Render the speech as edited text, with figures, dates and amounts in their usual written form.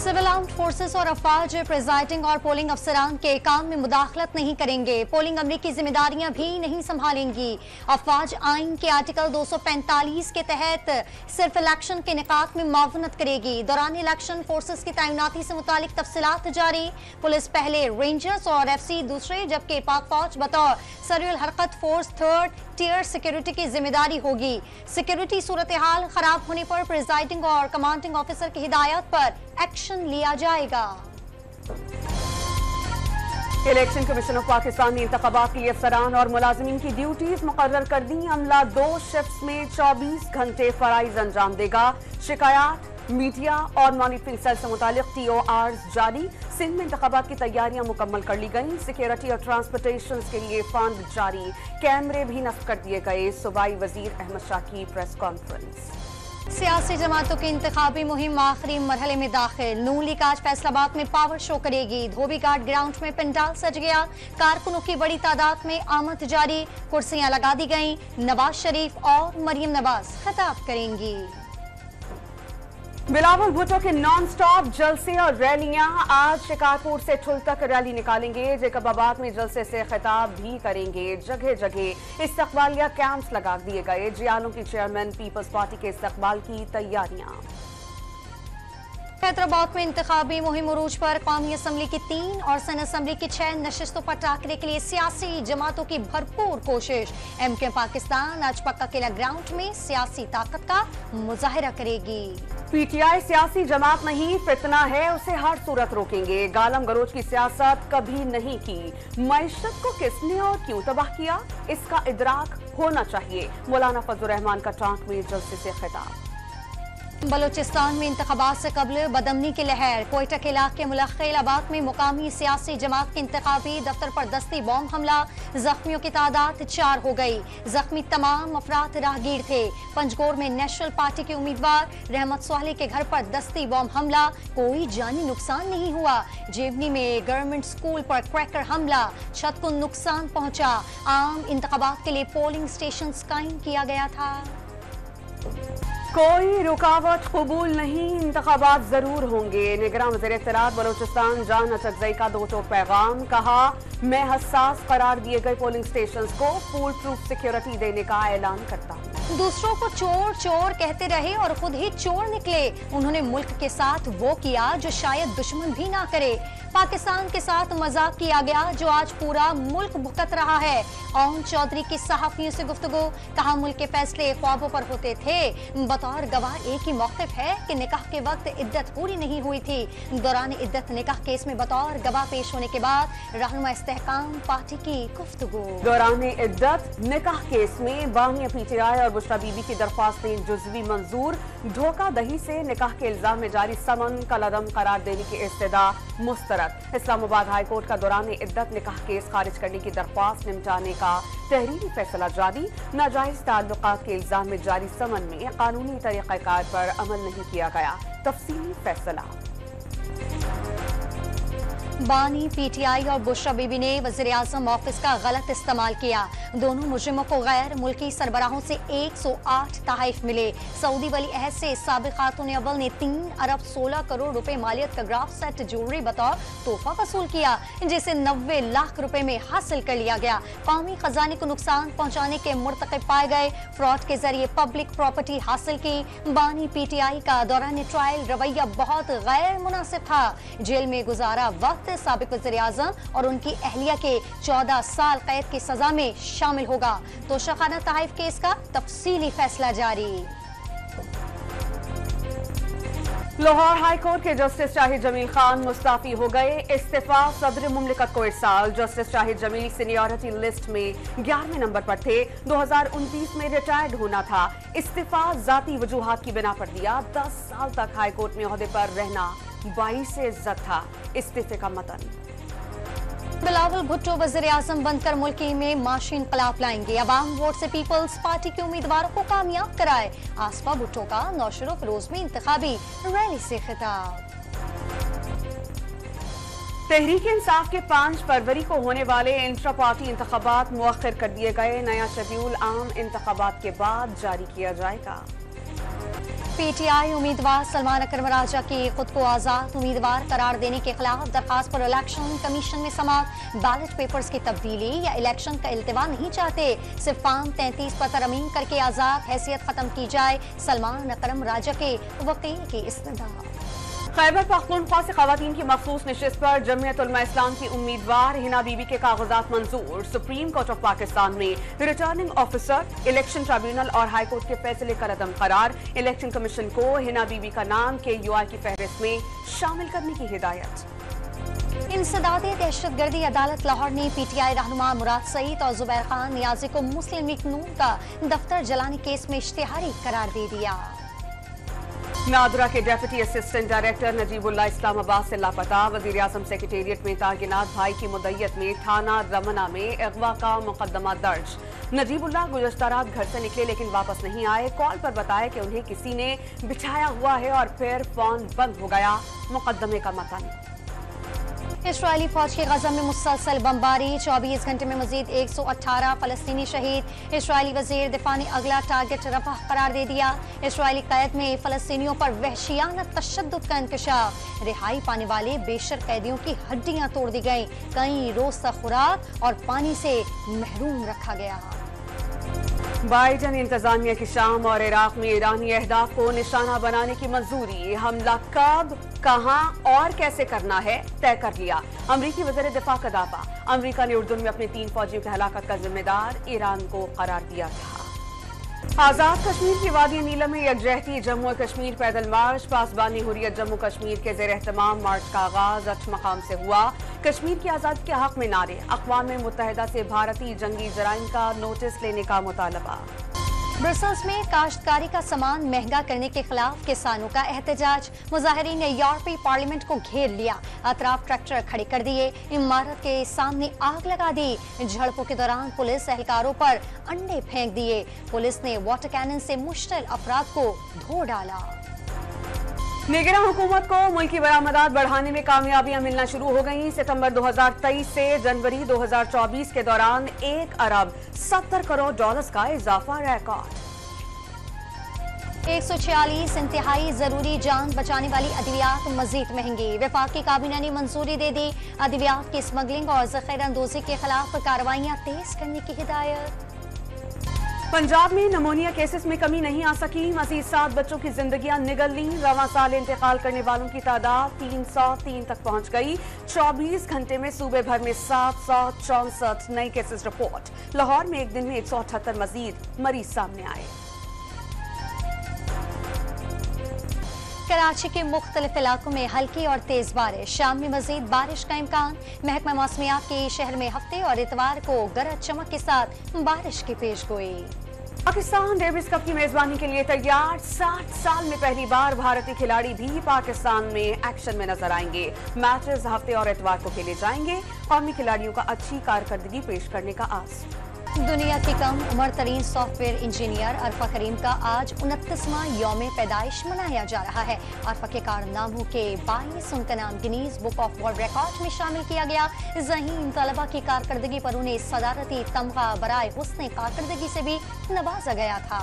Civil armed forces और अफवाज presiding और polling अफसरान के काम में मुदाखलत नहीं करेंगे। पोलिंग अमले की जिम्मेदारियां भी नहीं संभालेंगी। अफवाज आइन के आर्टिकल 245 के तहत सिर्फ इलेक्शन के निकात में मावनत करेगी। दौरान इलेक्शन फोर्सेस की तैनाती से मुतालिक तफसीलात जारी। पुलिस पहले, रेंजर्स और FC दूसरे, जबकि पाक फौज बतौर सरियुल हरकत फोर्स थर्ड टियर सिक्योरिटी की जिम्मेदारी होगी। सिक्योरिटी सूरत हाल खराब होने पर प्रिजाइडिंग और कमांडिंग ऑफिसर की हिदायत पर एक्शन लिया जाएगा। इलेक्शन कमीशन ऑफ पाकिस्तान ने इंतखाबात के लिए अफसरान और मुलाजिमीन की ड्यूटीज मुकर्रर कर दी। अमला 2 शिफ्ट्स में 24 घंटे फराइज अंजाम देगा। शिकायत, मीडिया और मॉनिटरिंग सेल से मुतालिक TORs जारी। सिंध में इंतखाबात की तैयारियां मुकम्मल कर ली गई। सिक्योरिटी और ट्रांसपोर्टेशन के लिए फंड जारी। कैमरे भी नस्ब कर दिए गए। सूबाई वजीर अहमद शाह की प्रेस कॉन्फ्रेंस। सियासी जमातों की इंतखाबी मुहिम आखिरी मरहले में दाखिल। नून लीग आज फैसलाबाद में पावर शो करेगी। धोबी घाट ग्राउंड में पंडाल सज गया। कारकुनों की बड़ी तादाद में आमद जारी। कुर्सियां लगा दी गईं। नवाज शरीफ और मरियम नवाज खिताब करेंगी। बिलावल भुट्टो के नॉन स्टॉप जलसे और रैलियां। आज शिकारपुर से ठुल तक रैली निकालेंगे। जैकबाबाद में जलसे से खिताब भी करेंगे। जगह जगह इस्तकबालिया कैंप्स लगा दिए गए। जियालों की चेयरमैन पीपल्स पार्टी के इस्तकबाल की तैयारियां। हैदराबाद में इंतखाबी मुहिम उरूज पर। कौमी असम्बली की 3 और सन असम्बली की 6 नशिस्तों पर टाकरे के लिए सियासी जमातों की भरपूर कोशिश। MK पाकिस्तान आज पक्का किला ग्राउंड में सियासी ताकत का मुजाहिरा करेगी। PTI सियासी जमात नहीं, फितना है, उसे हर सूरत रोकेंगे। गालम गलोच की सियासत कभी नहीं की। मईशत को किसने और क्यों तबाह किया, इसका इदराक होना चाहिए। मौलाना फजल रहमान का टांक में जलसे से खिताब। बलूचिस्तान में इंतखाबात से कबल बदमनी की लहर। कोयटा के इलाके मुलख्खैलाबाद में मुकामी सियासी जमात के इंतखाबी दफ्तर पर दस्ती बॉम्ब हमला। जख्मियों की तादाद 4 हो गई। जख्मी तमाम अफराद राहगीर थे। पंजगोर में नेशनल पार्टी के उम्मीदवार रहमत सोहली के घर पर दस्ती बॉम्ब हमला। कोई जानी नुकसान नहीं हुआ। जेवनी में गवर्नमेंट स्कूल पर क्रैकर हमला। छत को नुकसान पहुंचा। आम इंतखाबात के लिए पोलिंग स्टेशन कायम किया गया था। कोई रुकावट कबूल नहीं, इंतखाबात जरूर होंगे। निगरान वज़ीर इत्तलात बलूचिस्तान जान अचकज़ई का 2 टोक पैगाम। कहा, मैं हसास करार दिए गए पोलिंग स्टेशंस को फुल प्रूफ सिक्योरिटी देने का ऐलान करता हूँ। दूसरों को चोर चोर कहते रहे और खुद ही चोर निकले। उन्होंने मुल्क के साथ वो किया जो शायद दुश्मन भी ना करे। पाकिस्तान के साथ मजाक किया गया जो आज पूरा मुल्क भुगत रहा है। ओम चौधरी की सहाफियों से गुफ्तगू। कहा, मुल्क के फैसले ख्वाबों पर होते थे। बतौर गवाह एक ही मौक़िफ़ है कि निकाह के वक्त इद्दत पूरी नहीं हुई थी। दौरान इद्दत निकाह केस में बतौर गवाह पेश होने के बाद रहनुमा इस्तेहकाम पार्टी की गुफ्तगू। दौरान इद्दत निकाह केस में बानिया PTI और बुशरा बीबी की दरख्वास्तें जुज़वी मंजूर। धोखा दही से निकाह के इल्जाम में जारी समन कलअदम करार देने की इस्तदा मुस्तरद। इस्लामाबाद हाई कोर्ट का दौरान इद्दत निकाह केस खारिज करने की दरख्वास्त निपटाने का तहरीरी फैसला जारी। नाजायज ताल्लुकात के इल्जाम में जारी समन में कानूनी तरीक़ाकार पर अमल नहीं किया गया। तफसीली फैसला। बानी PTI और बुशरा बीबी ने वज़ीर आज़म ऑफिस का गलत इस्तेमाल किया। दोनों मुजरिमों को गैर मुल्की सरबराहों से 108 तहाइफ मिले। सऊदी वली अहद से साबिक़ खातून अव्वल ने 3 अरब 16 करोड़ रुपए मालियत का ग्राफ सेट ज्वेलरी बतौर तोहफा वसूल किया, जिसे 90 लाख रुपए में हासिल कर लिया गया। कौमी खजाने को नुकसान पहुंचाने के मुर्तकिब पाए गए। फ्रॉड के जरिए पब्लिक प्रॉपर्टी हासिल की। बानी PTI का दौरान ट्रायल रवैया बहुत गैर मुनासिब था। जेल में गुजारा वक्त साबिक़ वज़ीर आज़म और उनकी अहलिया के 14 साल कैद की सजा में शामिल होगा। तोशाखाना तहाइफ केस का तफसीली फैसला जारी। लाहौर हाई कोर्ट के जस्टिस शाहिद जमील खान मुस्ताफी हो गए। इस्तीफा सदर मुमलिकत को इरसाल। Justice Shahid Jamil seniority list में 11वें नंबर पर थे। 2029 में रिटायर्ड होना था। इस्तीफा जाती वजूहात की बिना पर दिया। 10 साल तक हाई कोर्ट में ओहदे पर रहना 22 इज्जत था। इस्तीफे का मतन। बिलावल भुट्टो वज़ीर आज़म बनकर मुल्की में माशी इंक़लाब लाएंगे। अवाम वोट से पीपल्स पार्टी के उम्मीदवारों को कामयाब कराए। आसफा भुट्टो का नौशरो फिरोज में इंतखाबी रैली से खिताब। तहरीक इंसाफ के 5 फरवरी को होने वाले इंट्रा पार्टी इंतखाबात मुअख्खर कर दिए गए। नया शेड्यूल आम इंतखाबात के बाद जारी किया जाएगा। पी टी आई उम्मीदवार सलमान अकरम राजा की खुद को आजाद उम्मीदवार करार देने के खिलाफ दरखास्त पर इलेक्शन कमीशन में समाअत। बैलेट पेपर्स की तब्दीली या इलेक्शन का इल्तिवा नहीं चाहते, सिर्फ फॉर्म 33 पर तरमीम करके आजाद हैसियत खत्म की जाए। सलमान अकरम राजा के वकील की इस्तदा। खैबर पख्तूनख्वा से खवातीन की मखसूस नशिस्त पर जमीयत उलमा इस्लाम की उम्मीदवार हिना बीबी के कागजात मंजूर। सुप्रीम कोर्ट ऑफ पाकिस्तान में रिटर्निंग ऑफिसर, इलेक्शन ट्रिब्यूनल और हाई कोर्ट के फैसले का रदम करार। इलेक्शन कमीशन को हिना बीबी का नाम KUI की फहरिस्त में शामिल करने की हिदायत। इंसदादे दहशतगर्दी अदालत लाहौर ने PTI रहनुमा मुराद सईद और जुबैर खान नियाजी को मुस्लिम लीग नून का दफ्तर जलाने केस में इश्तिहारी करार दे दिया। नादरा के deputy assistant director Najibullah Islamabad से लापता। वजीर आजम सेक्रेटेरिएट में तागिनात भाई की मुद्दत में थाना रमना में अगवा का मुकदमा दर्ज। नजीबुल्लाह गुज़श्ता रात घर से निकले लेकिन वापस नहीं आए। कॉल पर बताया कि उन्हें किसी ने बिछाया हुआ है और फिर फोन बंद हो गया। मुकदमे का मतन। इस्राएली फौज की गजा में मुसलसल बमबारी, 24 घंटे में मजीद 118 फलस्तीनी शहीद। इस्राएली वजीर दिफा ने अगला टारगेट रफह करार दे दिया। इस्राएली कैद में फलस्तीनियों पर वहशियाना तशद्दुद का इंकशाफ। रिहाई पाने वाले बेशर कैदियों की हड्डियां तोड़ दी गईं। कई रोज तक खुराक और पानी से महरूम रखा गया। बाइडन इंतजामिया की शाम और इराक में ईरानी अहदाफ को निशाना बनाने की मंजूरी। हमला कब, कहां और कैसे करना है तय कर लिया। अमरीकी वज़ीर दिफा का दावा। अमरीका ने उर्दू में अपने 3 फौजियों की हलाकत का जिम्मेदार ईरान को करार दिया था। आजाद कश्मीर की वादी नीलम में यकजहती। जम्मू और कश्मीर पैदल मार्च। पासबानी हुर्रियत जम्मू कश्मीर के ज़ेर एहतमाम मार्च का आगाज 8 मकाम से हुआ। कश्मीर की आज़ादी के हक में नारे। अक़वाम मुत्तहिदा से भारतीय जंगी जराइम का नोटिस लेने का मुतालबा। ब्रसल्स में काश्तकारी का सामान महंगा करने के खिलाफ किसानों का एहतजाज। मुजाहिरीन ने यूरोपीय पार्लियामेंट को घेर लिया। अतराफ ट्रैक्टर खड़े कर दिए। इमारत के सामने आग लगा दी। झड़पों के दौरान पुलिस एहलकारों पर अंडे फेंक दिए। पुलिस ने वाटर कैनन से मुश्तिल अफराद को धो डाला। निगरान हुकूमत को मुल्की बरामदात बढ़ाने में कामयाबियां मिलना शुरू हो गईं। सितंबर 2023 से जनवरी 2024 के दौरान 1 अरब 70 करोड़ डॉलर्स का इजाफा रिकॉर्ड। 146 इंतहाई जरूरी जान बचाने वाली अद्वियात मजीद महंगी। वफाकी काबीना ने मंजूरी दे दी। अद्वियात की स्मगलिंग और ज़ख़ीरा अंदोज़ी के खिलाफ कार्रवाइयां तेज करने की हिदायत। पंजाब में नमोनिया केसेस में कमी नहीं आ सकी। मजीद 7 बच्चों की जिंदगियां निगल लीं। रवां साल इंतकाल करने वालों की तादाद 303 तक पहुंच गई। 24 घंटे में सूबे भर में 764 नए केसेस रिपोर्ट। लाहौर में एक दिन में 178 मजीद मरीज सामने आए। कराची के मुख्तलिफ इलाकों में हल्की और तेज बारिश। शाम में मजीद बारिश का इम्कान। महकमा मौसमियात के शहर में हफ्ते और इतवार को गरज चमक के साथ बारिश की पेशगोई। पाकिस्तान डेविस कप की मेजबानी के लिए तैयार। 60 साल में पहली बार भारतीय खिलाड़ी भी पाकिस्तान में एक्शन में नजर आएंगे। मैचेस हफ्ते और इतवार को खेले जाएंगे। कौमी खिलाड़ियों का अच्छी कारकर्दगी पेश करने का आस। दुनिया की कम उम्र तरीन सॉफ्टवेयर इंजीनियर अरफा करीम का आज 29वां यौम पैदाइश मनाया जा रहा है। अरफा के कारनामों के 22 उनका नाम Guinness book of world record में शामिल किया गया। ज़हीन तलबा की कारकर्दगी पर उन्हें सदारती तमगा बराए हुस्न कारकर्दगी से भी नवाजा गया था।